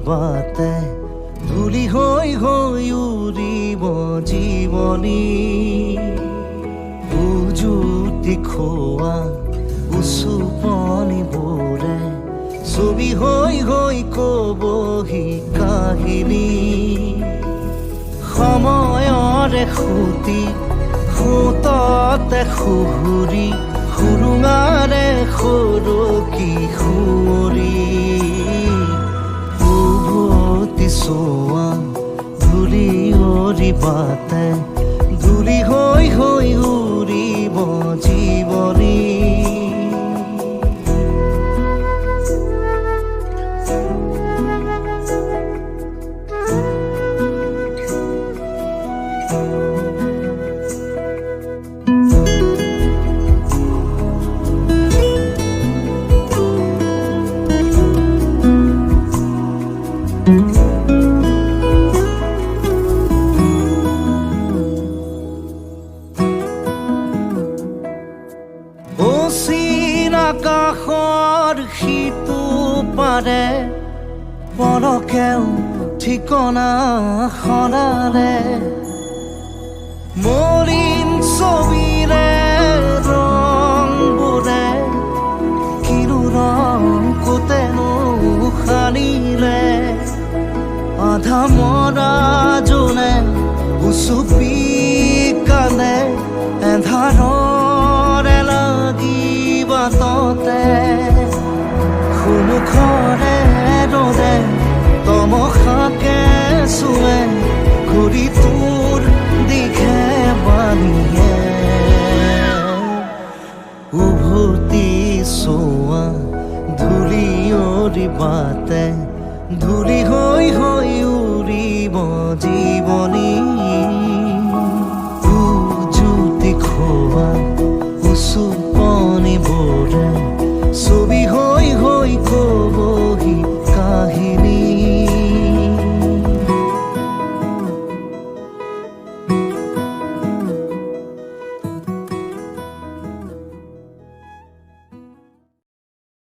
বাতে ধূলি হৈ উৰিব জীৱনী উজুতি খোৱা উচুপনিবোৰে ছবি হৈ কবহি কাহিনী সময়ৰে খুটি খুততে খুহুৰি সুৰুঙাৰে সৰকি সুঁৱৰি উভতি চোৱা ধূলি অৰি বাতে ধূলি হৈ উৰিব জীৱনী আকাশৰ সিটো পাৰে পলকেও ঠিকনা সলালে মলিন ছবিৰে ৰংবোৰে কিনো ৰং কোতেনো সানিলে আধা মৰা জোনে উচুপি কান্দে এন্ধাৰৰে লাগি বাটতে সন্মুখৰে ৰ'দে তমসাকে চুৱে ঘূৰি তোৰ দিশে বালিয়ে উভতি চোৱা ধূলি অৰি বাতে ধূলি হৈ উৰিব জীৱনী